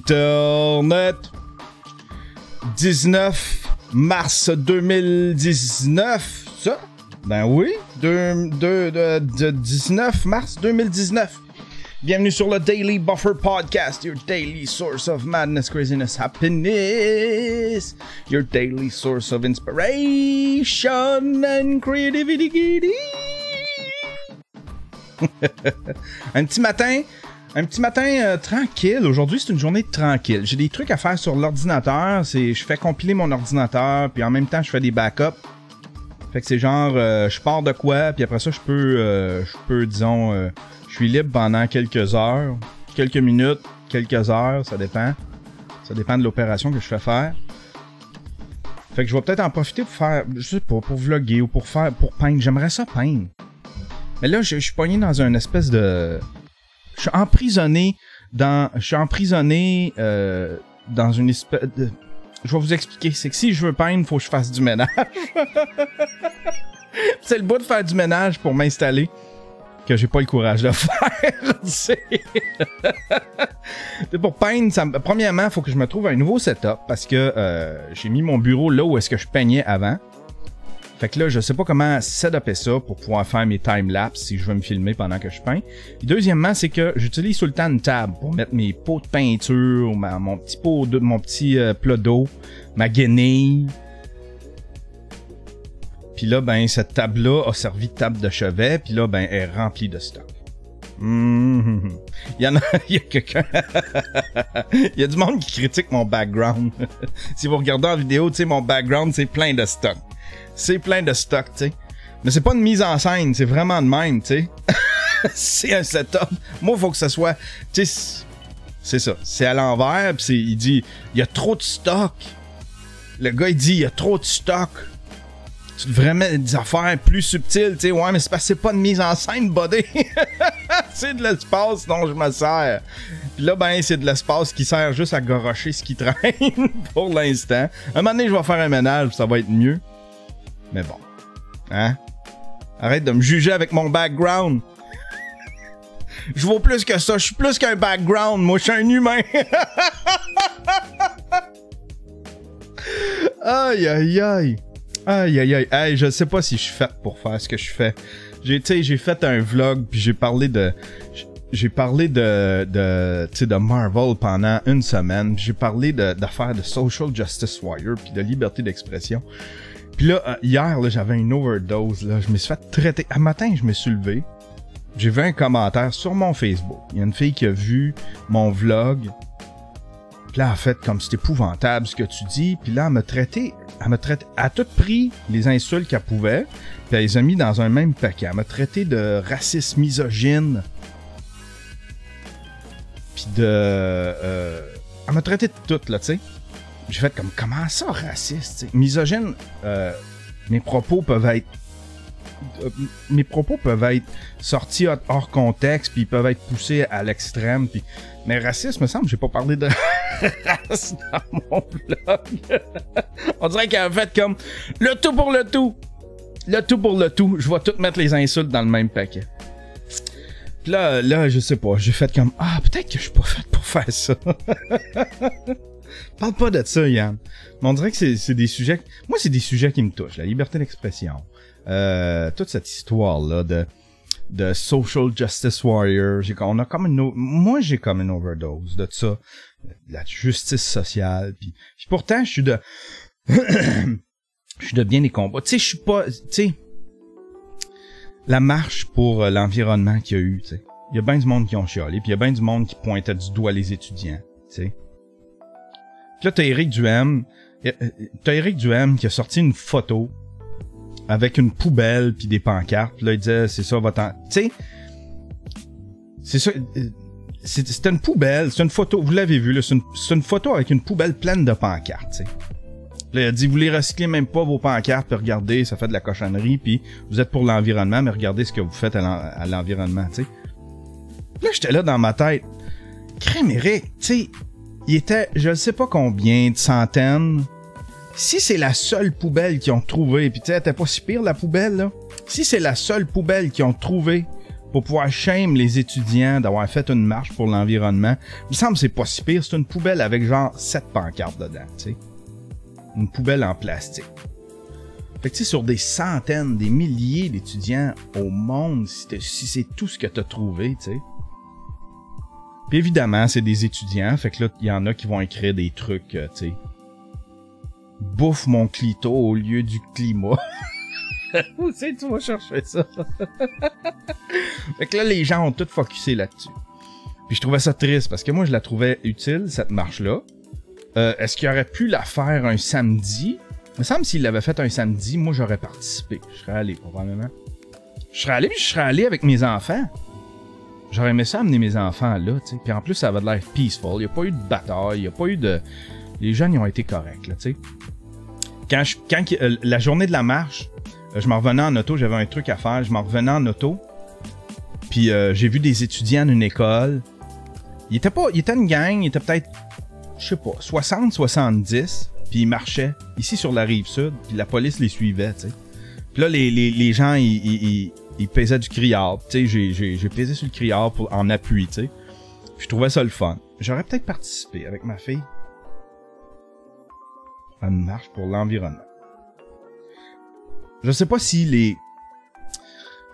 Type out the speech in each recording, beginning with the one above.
Internet. 19 mars 2019, ça? Ben oui, 19 mars 2019. Bienvenue sur le Daily Buffer Podcast, your daily source of madness, craziness, happiness, your daily source of inspiration and creativity. Un petit matin tranquille. Aujourd'hui, c'est une journée tranquille. J'ai des trucs à faire sur l'ordinateur. Je fais compiler mon ordinateur, puis en même temps, je fais des backups. Fait que c'est genre, je pars de quoi, puis après ça, je peux, disons, je suis libre pendant quelques heures, quelques minutes, quelques heures, ça dépend. Ça dépend de l'opération que je fais faire. Fait que je vais peut-être en profiter pour faire, je sais pas, pour vlogger ou pour peindre. J'aimerais ça peindre. Mais là, je suis pogné dans une espèce de... Je suis emprisonné dans une espèce de... Je vais vous expliquer. C'est que si je veux peindre, il faut que je fasse du ménage. C'est le bout de faire du ménage pour m'installer que j'ai pas le courage de faire. Pour peindre, premièrement, il faut que je me trouve un nouveau setup parce que j'ai mis mon bureau là où est-ce que je peignais avant. Fait que là, je sais pas comment setuper ça pour pouvoir faire mes time-lapse si je veux me filmer pendant que je peins. Et deuxièmement, c'est que j'utilise tout le temps une table pour mettre mes pots de peinture, mon petit plat d'eau, ma guenille. Puis là, ben, cette table-là a servi de table de chevet, puis là, ben, elle est remplie de stock. Il y a quelqu'un... Il y a du monde qui critique mon background. Si vous regardez en vidéo, tu sais, mon background, c'est plein de stock. C'est plein de stock, tu sais. Mais c'est pas une mise en scène, c'est vraiment de même, tu sais. C'est un setup. Moi, il faut que ça soit... Tu sais, c'est ça. C'est à l'envers, pis il dit, il y a trop de stock. Le gars, il dit, il y a trop de stock. Tu devrais mettre des affaires plus subtiles, tu sais. Ouais, mais c'est parce que c'est pas une mise en scène, buddy. C'est de l'espace dont je me sers. Puis là, ben, c'est de l'espace qui sert juste à gorocher ce qui traîne pour l'instant. Un moment donné, je vais faire un ménage, ça va être mieux. Mais bon. Hein? Arrête de me juger avec mon background. Je vaux plus que ça. Je suis plus qu'un background. Moi, je suis un humain. Aïe, aïe, aïe. Aïe, aïe, aïe. Hey, je sais pas si je suis fait pour faire ce que je fais. J'ai fait un vlog, puis j'ai parlé de Marvel pendant une semaine. J'ai parlé d'affaires de Social Justice Warrior, puis de liberté d'expression. Puis là, hier, là, j'avais une overdose. Là. Je me suis fait traiter. Un matin, je me suis levé. J'ai vu un commentaire sur mon Facebook. Il y a une fille qui a vu mon vlog. Puis là, elle a fait comme c'est épouvantable ce que tu dis. Puis là, elle m'a tout pris les insultes qu'elle pouvait. Puis elle les a mis dans un même paquet. Elle m'a traité de raciste, misogyne. Puis elle m'a traité de tout, là, tu sais. J'ai fait comme, comment ça, raciste, t'sais? Misogyne, mes propos peuvent être sortis hors contexte, puis ils peuvent être poussés à l'extrême, puis... Mais raciste, me semble, j'ai pas parlé de race dans mon blog. On dirait qu'elle a fait comme, le tout pour le tout. Le tout pour le tout. Je vais tout mettre les insultes dans le même paquet. Puis là, je sais pas, j'ai fait comme, peut-être que je suis pas fait pour faire ça. Parle pas de ça, Yann. Mais on dirait que c'est des sujets... Moi, c'est des sujets qui me touchent. La liberté d'expression. Toute cette histoire-là de Social Justice Warrior. Moi, j'ai comme une overdose de ça. De la justice sociale. Puis pourtant, je suis de bien des combats. Tu sais, je suis pas... Tu sais, la marche pour l'environnement qu'il y a eu, tu sais. Il y a bien du monde qui ont chialé. Puis il y a bien du monde qui pointait du doigt les étudiants, tu sais. Puis là, t'as Éric Duhem qui a sorti une photo avec une poubelle puis des pancartes. Puis là, il disait, c'est ça votre... Tu sais, c'est ça... C'était une poubelle, c'est une photo, vous l'avez vu, là, c'est une photo avec une poubelle pleine de pancartes, tu sais. Là, il a dit, vous les recyclez même pas vos pancartes, puis regardez, ça fait de la cochonnerie, puis vous êtes pour l'environnement, mais regardez ce que vous faites à l'environnement, tu sais. Là, j'étais là dans ma tête. Crème Éric, tu sais... Il était, je ne sais pas combien de centaines. Si c'est la seule poubelle qu'ils ont trouvée, puis tu sais, elle était pas si pire la poubelle, là. Si c'est la seule poubelle qu'ils ont trouvée pour pouvoir shame les étudiants d'avoir fait une marche pour l'environnement. Il me semble que c'est pas si pire. C'est une poubelle avec genre 7 pancartes dedans, tu sais. Une poubelle en plastique. Fait que tu sais, sur des centaines, des milliers d'étudiants au monde, si c'est tout ce que t'as trouvé, tu sais. Puis évidemment, c'est des étudiants, fait que là, il y en a qui vont écrire des trucs, tu sais. Bouffe mon clito au lieu du climat. Où c'est que tu vas chercher ça? Fait que là, les gens ont tout focusé là-dessus. Puis je trouvais ça triste, parce que moi, je la trouvais utile, cette marche-là. Est-ce qu'il aurait pu la faire un samedi? Il me semble que s'il l'avait fait un samedi, moi, j'aurais participé. Je serais allé, probablement. Je serais allé, puis je serais allé avec mes enfants. J'aurais aimé ça amener mes enfants là, tu sais. Puis en plus, ça avait l'air peaceful. Il n'y a pas eu de bataille, il n'y a pas eu de... Les jeunes, ils ont été corrects, là, tu sais. La journée de la marche, je m'en revenais en auto, j'avais un truc à faire, je m'en revenais en auto, puis j'ai vu des étudiants d'une école. Il était une gang, il était peut-être, je sais pas, 60, 70, puis ils marchaient ici sur la rive sud, puis la police les suivait, tu sais. Puis là, les gens, ils pesaient du criard, tu sais, j'ai pesé sur le criard en appui, tu sais. Je trouvais ça le fun. J'aurais peut-être participé avec ma fille à une marche pour l'environnement. Je sais pas si les...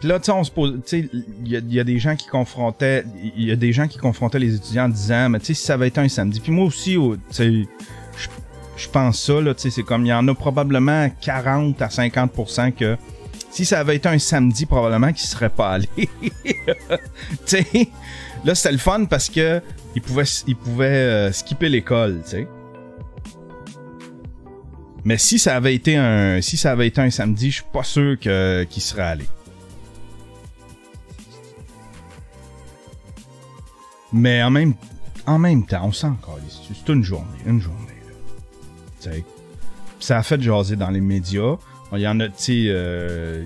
Puis là, tu sais, on se pose... Tu sais, il y a des gens qui confrontaient... Il y a des gens qui confrontaient les étudiants en disant, mais tu sais, si ça avait été un samedi... Puis moi aussi, tu sais, je pense ça, là, tu sais, c'est comme... Il y en a probablement 40 à 50% que... Si ça avait été un samedi, probablement qu'ils seraient pas allés. Tu sais, là, c'était le fun parce que ils pouvaient skipper l'école, tu sais. Mais si ça avait été un samedi, je suis pas sûr qu'il serait allé. Mais en même temps, on s'en calisse. C'est une journée là. Tu sais. Ça a fait jaser dans les médias. Il y en a, tu sais,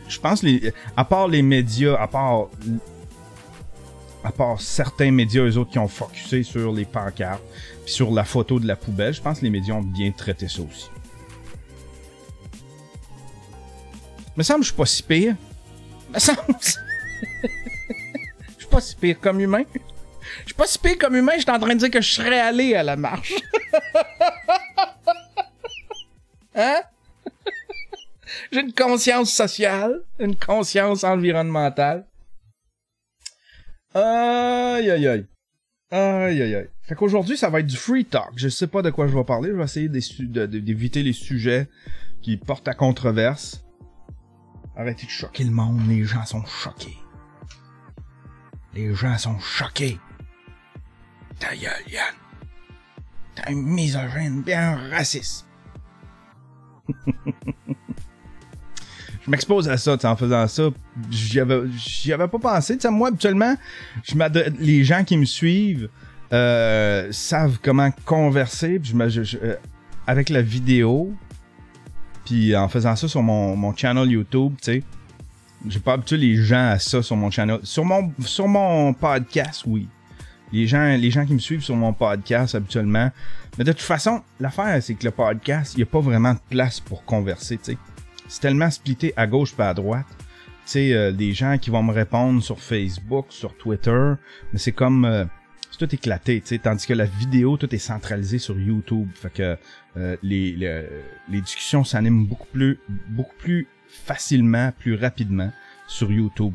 je pense à part les médias, à part certains médias, eux autres qui ont focusé sur les pancartes, puis sur la photo de la poubelle, je pense que les médias ont bien traité ça aussi. Me semble que je suis pas si pire. Me semble je suis pas si pire comme humain. Je suis pas si pire comme humain, je suis en train de dire que je serais allé à la marche. Hein? J'ai une conscience sociale, une conscience environnementale. Aïe aïe aïe. Aïe aïe aïe. Fait qu'aujourd'hui, ça va être du free talk. Je sais pas de quoi je vais parler. Je vais essayer d'éviter les sujets qui portent à controverse. Arrêtez de choquer le monde. Les gens sont choqués. Les gens sont choqués. Ta gueule, Yann. T'es un misogyne bien raciste. Je m'expose à ça, en faisant ça. J'y avais pas pensé. T'sais, moi, habituellement, les gens qui me suivent savent comment converser avec la vidéo. Puis en faisant ça sur mon channel YouTube, tu sais. J'ai pas habitué les gens à ça sur mon channel. Sur mon podcast, oui. Les gens qui me suivent sur mon podcast habituellement. Mais de toute façon, l'affaire, c'est que le podcast, il n'y a pas vraiment de place pour converser, tu sais. C'est tellement splitté à gauche pas à droite. Tu sais, des gens qui vont me répondre sur Facebook, sur Twitter, mais c'est comme... c'est tout éclaté, tu sais, tandis que la vidéo, tout est centralisé sur YouTube. Fait que les discussions s'animent beaucoup plus facilement, plus rapidement sur YouTube.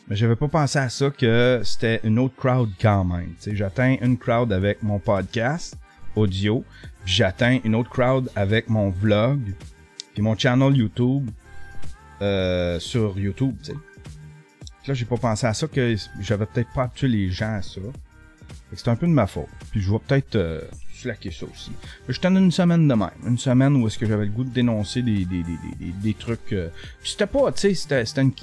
Mais j'avais pas pensé à ça que c'était une autre crowd quand même. Tu sais, j'atteins une crowd avec mon podcast audio, puis j'atteins une autre crowd avec mon vlog, puis mon channel YouTube sur YouTube, tu sais. Là, j'ai pas pensé à ça, que j'avais peut-être pas habitué les gens à ça. C'est un peu de ma faute. Puis je vais peut-être slacker ça aussi. Je te donne une semaine de même. Une semaine où est-ce que j'avais le goût de dénoncer des trucs... Puis c'était pas, tu sais, c'était une...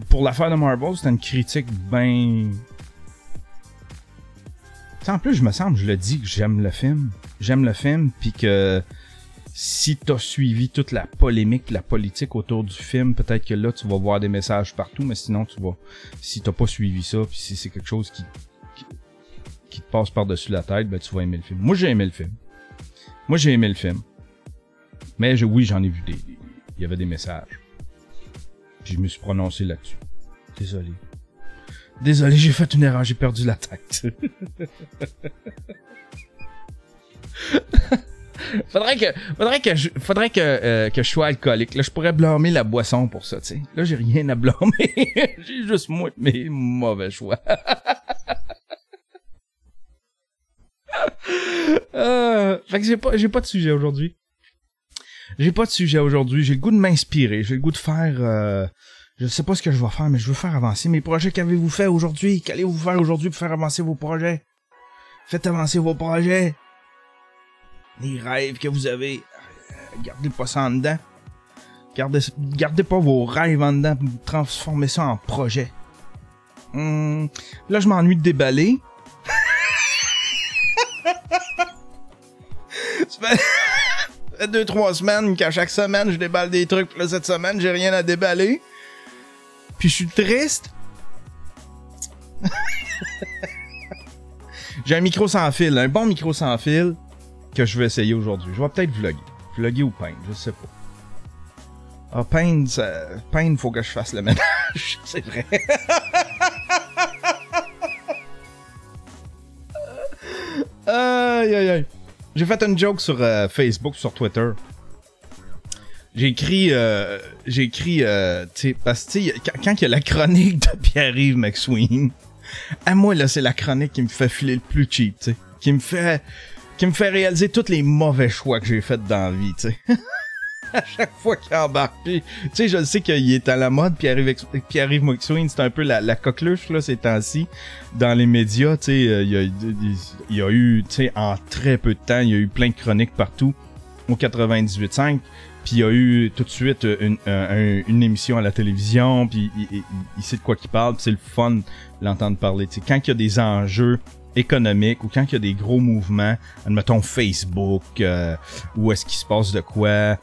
Pour l'affaire de Marvel, c'était une critique ben... T'sais, en plus, je le dis que j'aime le film. J'aime le film, puis que si t'as suivi toute la polémique, la politique autour du film, peut-être que là, tu vas voir des messages partout, mais sinon, tu vas... Si t'as pas suivi ça, puis si c'est quelque chose qui te passe par-dessus la tête, ben tu vas aimer le film. Moi, j'ai aimé le film. Mais oui, j'en ai vu il y avait des messages. Puis je me suis prononcé là-dessus. Désolé. Désolé, j'ai fait une erreur, j'ai perdu la tête. Faudrait que je sois alcoolique. Là, je pourrais blâmer la boisson pour ça, tu sais. Là, j'ai rien à blâmer. J'ai juste moi mes mauvais choix. Fait que j'ai pas de sujet aujourd'hui. J'ai le goût de m'inspirer. J'ai le goût de faire... je sais pas ce que je vais faire, mais je veux faire avancer mes projets. Qu'avez-vous fait aujourd'hui? Qu'allez-vous faire aujourd'hui pour faire avancer vos projets? Faites avancer vos projets. Les rêves que vous avez, gardez pas ça en dedans. Gardez pas vos rêves en dedans, transformez ça en projet. Là, je m'ennuie de déballer. Ça fait 2-3 semaines qu'à chaque semaine, je déballe des trucs. Puis là, cette semaine, j'ai rien à déballer. Puis je suis triste. J'ai un micro sans fil, un bon micro sans fil que je vais essayer aujourd'hui. Je vais peut-être vlogger. Vlogger ou peindre, je sais pas. Ah, peindre, faut que je fasse le ménage. C'est vrai. Aïe, aïe, aïe. J'ai fait une joke sur Facebook, sur Twitter. J'ai écrit, tu sais, parce que, tu sais, quand il y a la chronique de Pierre-Yves McSween, à moi, là, c'est la chronique qui me fait filer le plus cheap, tu sais. Qui me fait réaliser tous les mauvais choix que j'ai faits dans la vie, tu sais. À chaque fois qu'il embarque, puis, tu sais, je le sais qu'il est à la mode, Pierre-Yves McSween, c'est un peu la coqueluche, là, ces temps-ci, dans les médias, tu sais, il y a eu, tu sais, en très peu de temps, il y a eu plein de chroniques partout, au 98.5, puis il y a eu tout de suite une émission à la télévision, puis il sait de quoi qu'il parle, puis c'est le fun de l'entendre parler, tu sais, quand il y a des enjeux économiques ou quand il y a des gros mouvements, admettons Facebook, où est-ce qu'il se passe de quoi,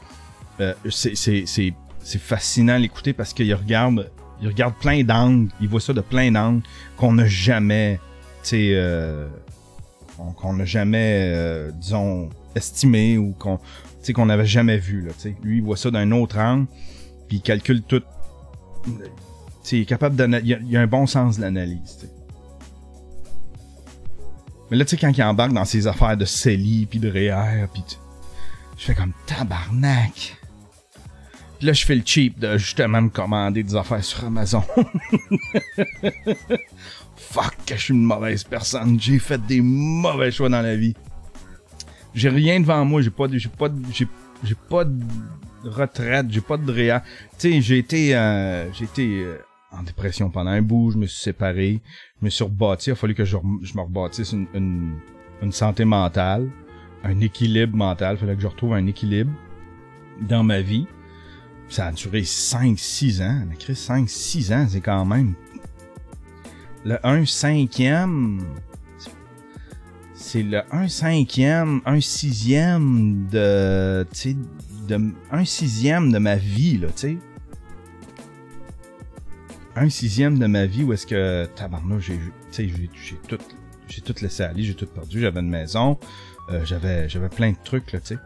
c'est fascinant à l'écouter parce qu'il regarde plein d'angles, il voit ça de plein d'angles qu'on n'a jamais, tu sais, disons, estimé ou qu'on n'avait jamais vu, là, tu sais. Lui, il voit ça d'un autre angle, puis il calcule tout, tu sais, il est capable d'analyser, il y a un bon sens de l'analyse, tu sais. Mais là, tu sais, quand il embarque dans ses affaires de CELI pis de REER, pis je fais comme tabarnak. Pis là, je fais le cheap de justement me commander des affaires sur Amazon. Fuck, que je suis une mauvaise personne. J'ai fait des mauvais choix dans la vie. J'ai rien devant moi. J'ai pas de retraite. J'ai pas de REER. Tu sais, j'ai été en dépression pendant un bout, je me suis séparé, je me suis rebâti, il a fallu que je me rebâtisse une santé mentale, un équilibre mental, il fallait que je retrouve un équilibre dans ma vie. Ça a duré 5-6 ans, on a créé 5-6 ans, c'est quand même... Le 1/5e, c'est le 1/5e, 1/6e de... Tu sais, de 1/6e de ma vie, là, tu sais. 1/6e de ma vie où est-ce que tabarnouche, j'ai tout laissé aller, j'ai tout perdu, j'avais une maison, j'avais plein de trucs là, tu sais.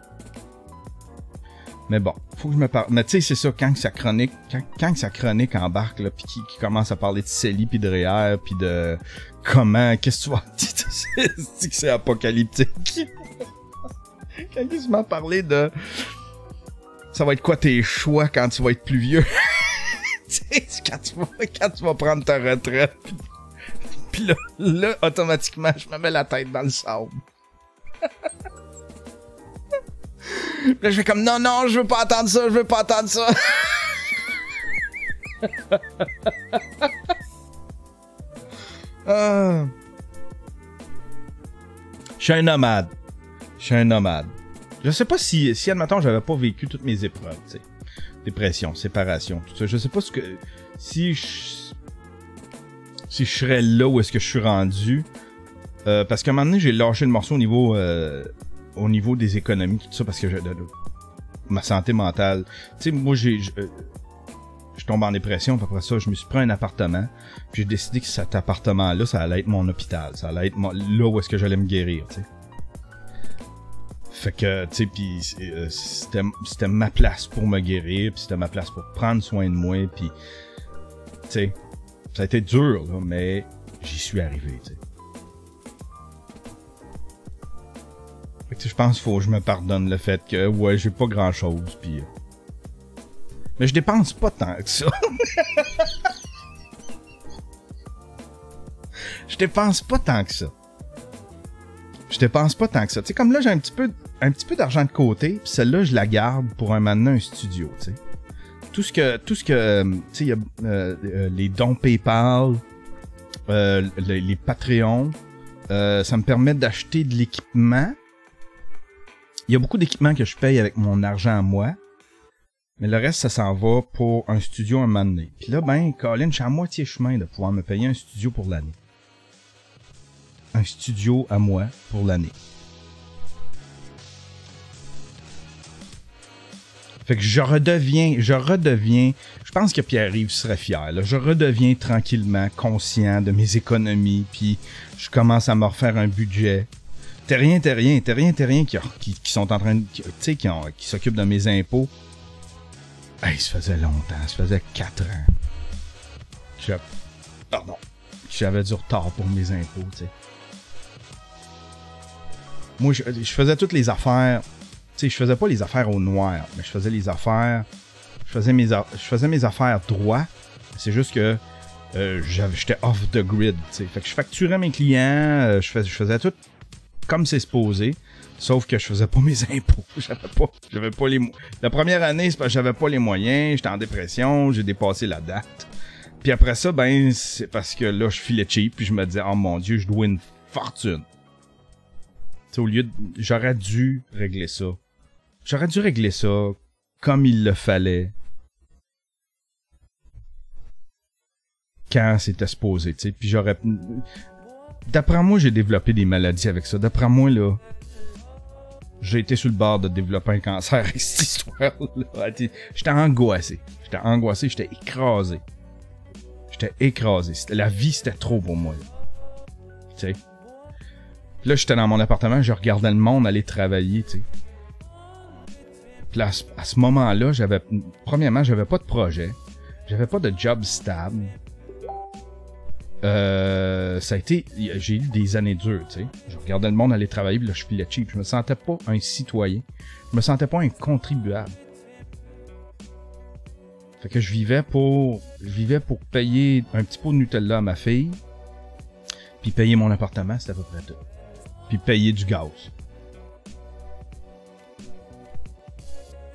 Mais bon, faut que je me parle. Mais tu sais, c'est ça, quand sa chronique embarque là, puis qui commence à parler de CELI puis de REER puis de comment, qu'est-ce que tu vas dire, c'est apocalyptique. Quand il se met à parler de ça va être quoi tes choix quand tu vas être plus vieux. Quand tu vas prendre ta retraite, pis là, automatiquement, je me mets la tête dans le sable. Là, je fais comme, non, je veux pas attendre ça. Je suis un nomade. Je sais pas si admettons, j'avais pas vécu toutes mes épreuves, tu sais. Dépression, séparation, tout ça. Je sais pas ce que... Si je serais là où est-ce que je suis rendu. Parce qu'à un moment donné, j'ai lâché le morceau au niveau des économies, tout ça, parce que ma santé mentale. Tu sais, moi, je tombe en dépression, puis après ça, je me suis pris un appartement. Puis j'ai décidé que cet appartement-là, ça allait être mon hôpital. Ça allait être là où est-ce que j'allais me guérir, tu sais. Fait que, tu sais, pis c'était ma place pour me guérir, pis c'était ma place pour prendre soin de moi, pis, tu sais, Ça a été dur, là, mais j'y suis arrivé, tu sais. Fait que je pense qu'il faut que je me pardonne le fait que, ouais, j'ai pas grand-chose, pis... Mais je dépense pas tant que ça. Je dépense pas tant que ça. Tu sais, comme là, j'ai un petit peu d'argent de côté, puis celle-là, je la garde pour maintenant un studio, tu sais. Tout ce que, tu sais, il y a les dons PayPal, les Patreons, ça me permet d'acheter de l'équipement. Il y a beaucoup d'équipements que je paye avec mon argent à moi, mais le reste, ça s'en va pour un studio un moment donné. Puis là, ben, Colin, je suis à moitié chemin de pouvoir me payer un studio pour l'année. Un studio à moi pour l'année. Fait que je redeviens, je pense que Pierre-Yves serait fier, là. Je redeviens tranquillement conscient de mes économies, puis je commence à me refaire un budget. Terrien qui sont en train de, tu sais, qui s'occupent de mes impôts. Hey, ça faisait longtemps, ça faisait 4 ans. J'avais du retard pour mes impôts, tu sais. Moi, je faisais toutes les affaires. Tu sais, je faisais pas les affaires au noir, mais je faisais les affaires. Je faisais mes affaires droit. C'est juste que j'étais off the grid, tu sais. Fait que je facturais mes clients, je faisais tout comme c'est supposé. Sauf que je faisais pas mes impôts. J'avais pas les. La première année, c'est parce que j'avais pas les moyens. J'étais en dépression. J'ai dépassé la date. Puis après ça, ben, c'est parce que là, je filais cheap. Puis je me disais, oh mon Dieu, je dois une fortune. T'sais, au lieu de... J'aurais dû régler ça. J'aurais dû régler ça comme il le fallait. Quand c'était supposé, tu sais. Puis j'aurais... D'après moi, j'ai développé des maladies avec ça. D'après moi, là, j'ai été sur le bord de développer un cancer avec cette histoire-là. J'étais angoissé. J'étais écrasé. La vie, c'était trop pour moi. Tu sais. Là, j'étais dans mon appartement, je regardais le monde aller travailler, tu sais. Puis là, à ce moment-là, premièrement, j'avais pas de projet. J'avais pas de job stable. Ça a été... J'ai eu des années dures, tu sais. Je regardais le monde aller travailler, puis là, je filais cheap. Je me sentais pas un citoyen. Je me sentais pas un contribuable. Fait que je vivais pour payer un petit pot de Nutella à ma fille, puis payer mon appartement, c'était à peu près tout. Puis payer du gaz.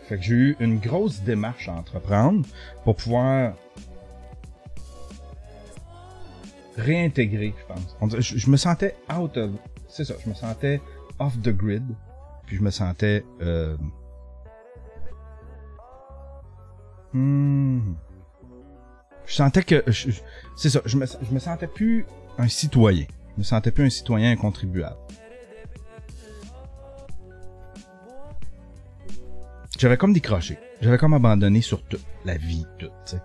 Fait que j'ai eu une grosse démarche à entreprendre pour pouvoir réintégrer, je pense. Je me sentais c'est ça, je me sentais off the grid, puis je me sentais je sentais que c'est ça, je me sentais plus un citoyen. Je me sentais plus un citoyen, un contribuable. J'avais comme décroché. J'avais comme abandonné sur tout. La vie, tout, tu sais.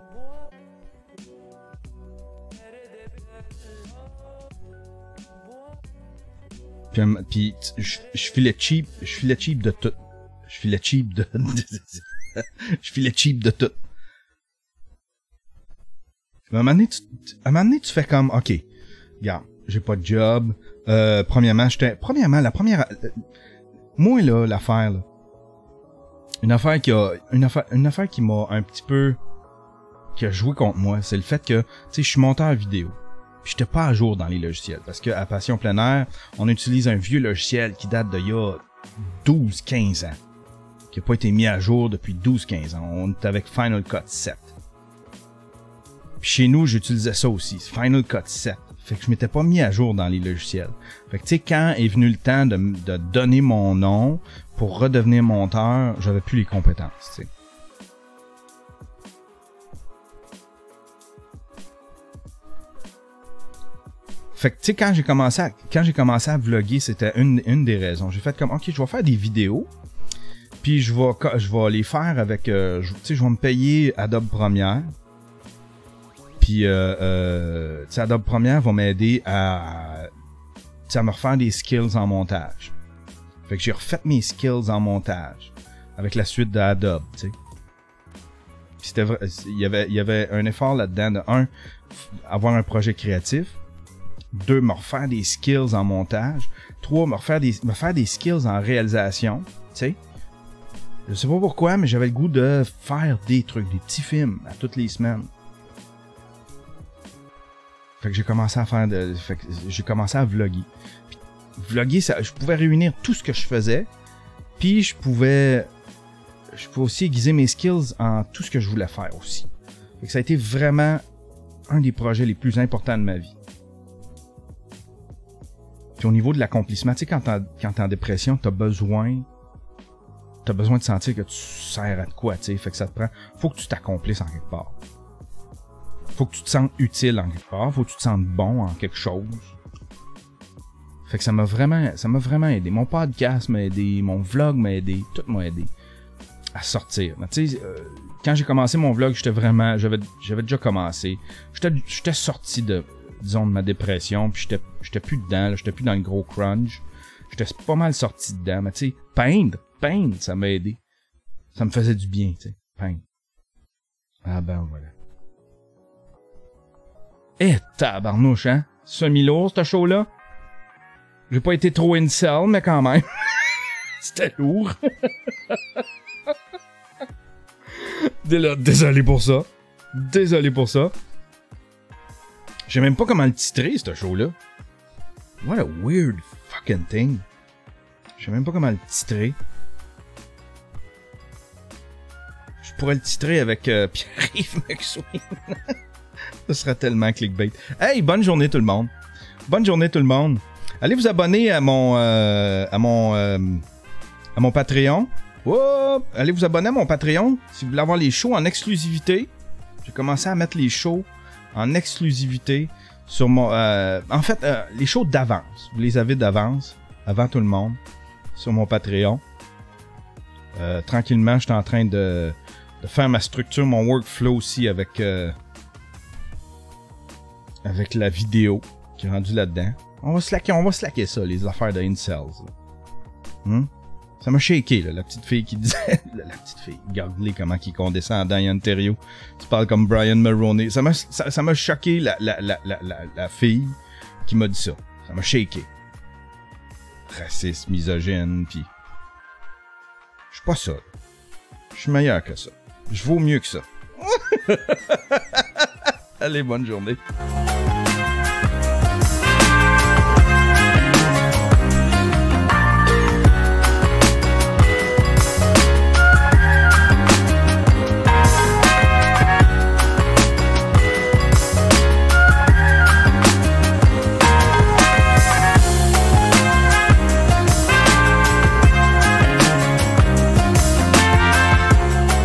Puis je filais cheap de tout. Je filais cheap de tout. À un moment donné, tu fais comme, OK, regarde, j'ai pas de job. Moi, là, l'affaire, là. Une affaire qui m'a un petit peu, qui a joué contre moi, c'est le fait que, tu sais, je suis monteur vidéo. Puis j'étais pas à jour dans les logiciels. Parce que à Passion Plein Air, on utilise un vieux logiciel qui date d'il y a 12-15 ans. Qui a pas été mis à jour depuis 12-15 ans. On est avec Final Cut 7. Puis chez nous, j'utilisais ça aussi, Final Cut 7. Fait que je m'étais pas mis à jour dans les logiciels. Fait que tu sais, quand est venu le temps de donner mon nom pour redevenir monteur, j'avais plus les compétences, tu sais. Fait que tu sais, quand j'ai commencé à vlogger, c'était une des raisons. J'ai fait comme, OK, je vais faire des vidéos, puis je vais les faire avec, tu sais, je vais me payer Adobe Premiere. Puis, Adobe Premiere va m'aider à me refaire des skills en montage. Fait que j'ai refait mes skills en montage avec la suite d'Adobe, tu sais. Puis il y avait un effort là-dedans de, un, avoir un projet créatif, deux, me refaire des skills en montage, trois, me faire des skills en réalisation, tu sais. Je sais pas pourquoi, mais j'avais le goût de faire des trucs, des petits films à toutes les semaines. Fait que j'ai commencé à vlogger. Puis, vlogger, ça, je pouvais réunir tout ce que je faisais, puis je pouvais aussi aiguiser mes skills en tout ce que je voulais faire aussi. Fait que ça a été vraiment un des projets les plus importants de ma vie. Puis au niveau de l'accomplissement, tu sais, quand t'es en dépression, t'as besoin de sentir que tu sers à de quoi, tu sais. Fait que ça te prend... Faut que tu t'accomplisses en quelque part. Faut que tu te sentes utile en quelque part. Faut que tu te sentes bon en quelque chose. Fait que ça m'a vraiment aidé. Mon podcast m'a aidé, mon vlog m'a aidé, tout m'a aidé à sortir. Tu sais, quand j'ai commencé mon vlog, j'avais déjà commencé. J'étais sorti de ma dépression, puis j'étais plus dedans, j'étais plus dans le gros crunch. J'étais pas mal sorti dedans, mais tu sais, peindre, ça m'a aidé. Ça me faisait du bien, tu sais, peindre. Ah ben voilà. Eh, tabarnouche, hein? Semi-lourd, ce show-là. J'ai pas été trop incel, mais quand même. C'était lourd. Désolé pour ça. Désolé pour ça. Je sais même pas comment le titrer, ce show-là. What a weird fucking thing. Je sais même pas comment le titrer. Je pourrais le titrer avec Pierre-Yves McSween. Ce serait tellement clickbait. Hey, bonne journée tout le monde. Bonne journée tout le monde. Allez vous abonner à mon Patreon. Whoop! Allez vous abonner à mon Patreon si vous voulez avoir les shows en exclusivité. J'ai commencé à mettre les shows en exclusivité sur mon... en fait, les shows d'avance. Vous les avez d'avance, avant tout le monde, sur mon Patreon. Tranquillement, je suis en train de faire ma structure, mon workflow aussi avec la vidéo qui est rendue là-dedans. On va slacker ça, les affaires de incels. Ça m'a shaké, là, la petite fille qui disait... la petite fille, regarde-les comment qui condescend dans Ontario. Tu parles comme Brian Mulroney. Ça m'a choqué la fille qui m'a dit ça. Ça m'a shaké. Raciste, misogyne, pis... Je suis pas ça. Je suis meilleur que ça. Je vaux mieux que ça. Allez, bonne journée.